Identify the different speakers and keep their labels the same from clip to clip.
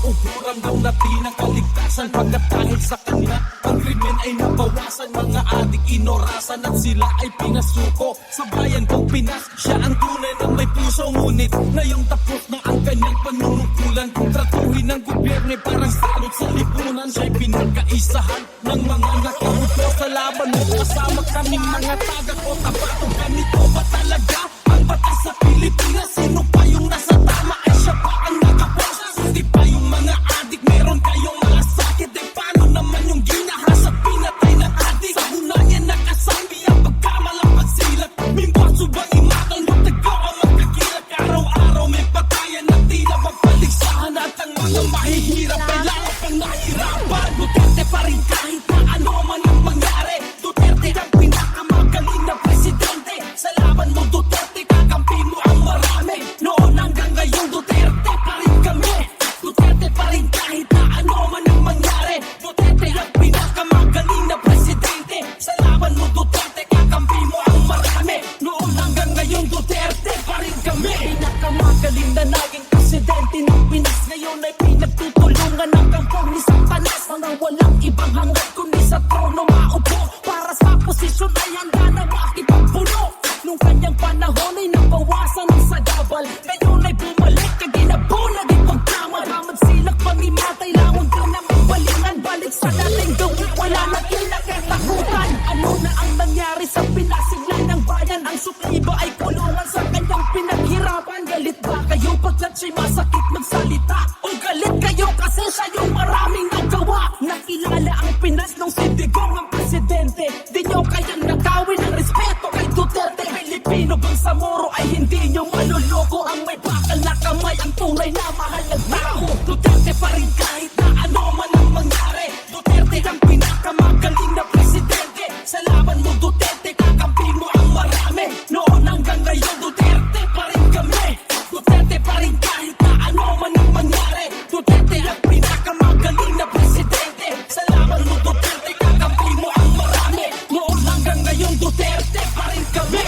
Speaker 1: nakaupo daw natin ang kaligtasan. Pagkat dahil sa kanya ang krimen ay nabawasan. Mga adik inorasan at sila ay pinasuko. Sa bayan kong Pinas, siya ang tunay na may puso. Ngunit ngayong tapos na ang kanyang panunungkulan. Tratuhin ng gobyerno parang salot sa lipunan. Siya'y pinagkaisahan ng mga nakaupo sa laban mo. Kasama kaming mga taga ko. Tapatong ganito ba talaga ang batas sa Pilipinas? Sino pa yung nasa tama ay siya pa ang nakapos? Hindi pa yung mga adik, meron kayong mga sakit. Eh paano naman yung ginahas at pinatay ng adik? Sa hunayan nakasabi ang pagkamalang pagsilat. Mimbaso bang imatang matagaw ang magkakilat? Araw-araw may patayan at tila magpaligsahan. At ang mga mahihirap ay lalo pang nahirapan. Duterte pa rin kahit na ano man ang mangyari. Duterte ang pinakamagaling na presidente. Sa laban mo Duterte, kakampi mo ang marami. Noon hanggang ngayon Duterte pa rin kami. Duterte pa rin kahit na ano man ang mangyari. Duterte ang pinakamagaling na presidente. Sa laban mo Duterte, kakampi mo ang marami. Noon hanggang ngayon Duterte pa rin kami. Pinakamagaling na naging presidente ng Pinas. Ngayon ay pinagtutulungan ng kampong ni Satanas. Mga walang ibang hangad kundi sa trono maupo. Para sa posisyon ay handa na makipagpuno. Nung kanyang panahon ay nabawasan ang sagabal. Ngayon ay bumalik ka ginabunag ipagkamal. Ramad silak pangimatay langon ka na magbalingan. Balik sa dating gawin wala na kinakatakutan. Ano na ang nangyari sa pinasiglan ng bayan? Ang sukli ba ay kulungan sa kanyang pinaghirapan? Galit ba kayo pagkat siya'y masakit magsalita? O galit kayo kasi siya yung maraming nagawa? Nakilala ang Pinas nung si Digong ang presidente. Di nyo kayang nakawin ang respeto kay Duterte. Pilipino bang sa moro ay hindi nyo maluloko? Ang may bakal na kamay ang tunay na mahal ng tao. Duterte pa rin kahit na ano man ang mangyari. Duterte ang pinakamagaling na presidente. Sa laban mo Duterte, kakampi mo ang marami. Noon hanggang ngayon Duterte pa rin kami. Duterte pa rin kahit na ano man ang mangyari. Duterte ang pinakamagaling na presidente. Sa laban mo Duterte, kakampi mo ang marami. Noon hanggang ngayon Duterte pa rin kami.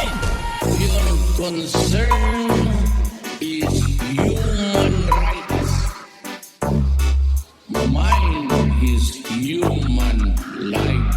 Speaker 2: Your concern is human rights. Mine is human life.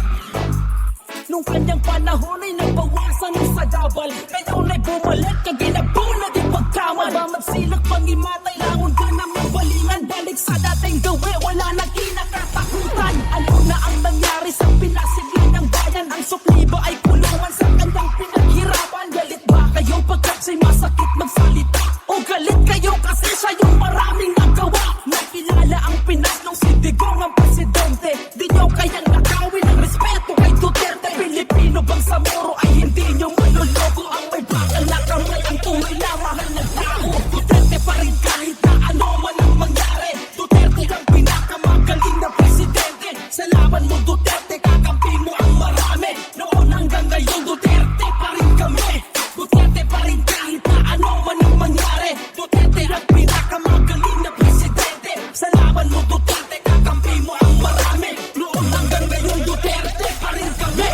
Speaker 1: Nung kanyang panahon ay nagbawasan ng sagabal. Ngayon ay bumalik ka ginabunag ipagkamal. Bamad silak pangimatay langon ka na mabalingan. Balik sa dating gawi wala na kinakatakutan. Ano na ang nangyari sa pinasiglan ng bayan? Ang sukli ba ay kulungan sa kanyang pinaghirapan? Galit ba kayo pagkat siya'y masakit magsalita? O galit kayo kasi siya yung maraming nagawa? Nakilala ang Pinas nung si Digong ang presidente. Di nyo kayang nakawin ang respeto kay Duterte. Pilipino bang sa moro ay hindi nyo maluloko? Ang may bakal na kamay ang tunay na mahal ng tao. Duterte pa rin kahit na ano man ang mangyari. Duterte ang pinakamagaling na presidente. Sa laban mo Duterte, kakampi mo ang marami. Noon hanggang ngayon Duterte pa rin kami. Duterte pa rin kahit na ano man ang mangyari. Duterte ang pinakamagaling na presidente. Sa laban mo Duterte, kakampi mo ang marami. Noon hanggang ngayon Duterte pa rin kami.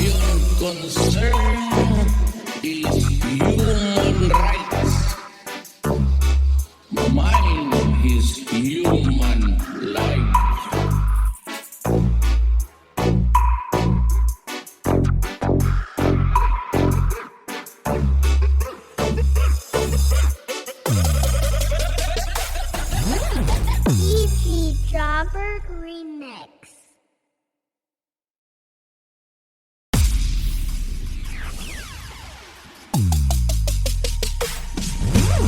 Speaker 2: Your concern is human rights. Mine is human life.
Speaker 3: Easy Jobber Remix.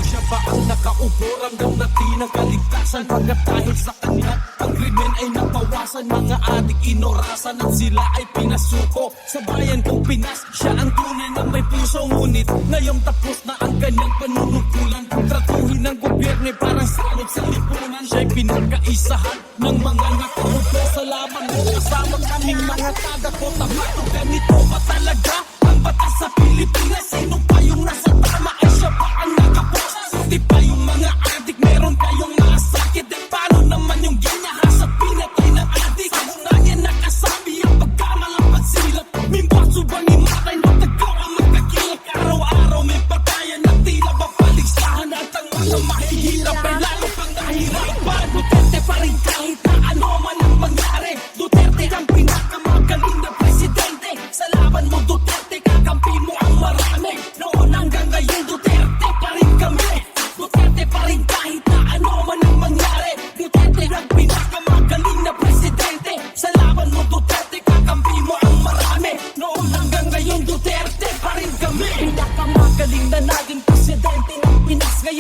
Speaker 1: Siya ba ang nakaupo daw natin ang kaligtasan? Pagkat dahil sa kanya ang krimen ay nabawasan. Mga adik inorasan at sila ay pinasuko. Sa bayan kong Pinas, siya ang tunay na may puso. Ngunit ngayong tapos na ang kanyang panunungkulan. Tratuhin ng gobyerno parang salot sa lipunan. Siya'y pinagkaisahan ng mga nakaupo sa laban mo. Kasama kaming mga taga ko. Tapatong ganito ba talaga ang batas sa Pilipinas? Sino pa yung nasa tama ay siya pa ang nakapos? Hindi pa yung mga adik, meron kayong mga sakit. Eh paano naman yung ginahas at pinatay ng adik? Sa hunayan nakasabi ang pagkamalang pagsilat. Mimbaso bang imatay matagaw ang magkakilat? Araw-araw may patayan at tila ba paligsahan. At ang mga mahihirap ay lalo pang nahirapan.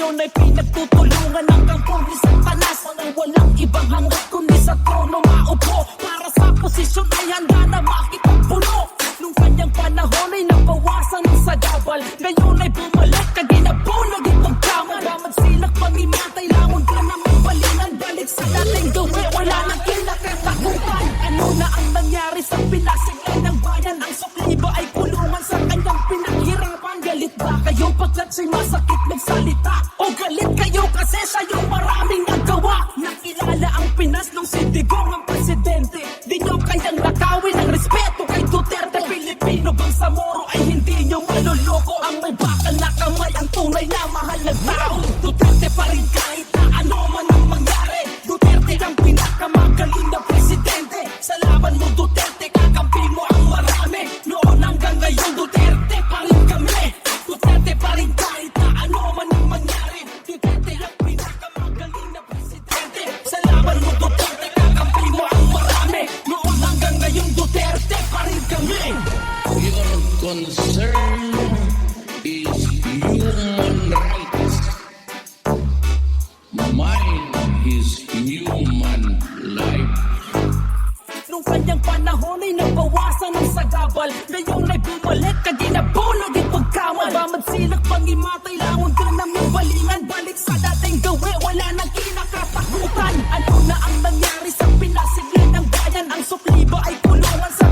Speaker 1: Ngayon ay pinagtutulungan ng kangkong ni Satanas. Mga walang ibang hangad kundi sa trono maupo. Para sa posisyon ay handa na makipagpuno. Nung kanyang panahon ay nabawasan ng sagabal. Ngayon ay bumalik kaginabunog itong kamal. Bamad silak pangimatay lamon ka na mabalingan. Balik sa dating gawi wala nang kinakatakutan. Ano na ang nangyari sa pinasiglay ng bayan? Ang sukli ba ay kulungan sa kanyang pinaghirapan? Galit ba kayo pagkat siya'y masakit magsalita? O galit kayo kasi siya yung maraming nagawa? Nakilala ang Pinas nung si Digong ang presidente. Di nyo kayang nakawin ang respeto kay Duterte. Pilipino bang sa Moro ay hindi nyo maluloko? Ang may bakal na kamay ang tunay na mahal na tao. Duterte pa rin kahit na ano man ang mangyari. Duterte ang pinakamagaling na presidente. Sa laban mo Duterte, kakampi mo ang marami. Noon hanggang ngayon Duterte pa rin kami. Duterte pa rin kahit na ano man ang mangyari. Duterte ang pinakamagaling na presidente. Sa laban mo Duterte, kakampi mo ang marami. Noon hanggang ngayon Duterte pa rin kami.
Speaker 2: Your concern is human rights. Mine is human life.
Speaker 1: Nung kanyang panahon ay nabawasan ng sagabal. Ngayon ay bumalik kaginabunog itong kamal. Bamad silak pangimatay lamon ka na may balingan. Balik sa dating gawi wala nang kinakatakutan. Ano na ang nangyari sa pinasiglay ng bayan? Ang sukli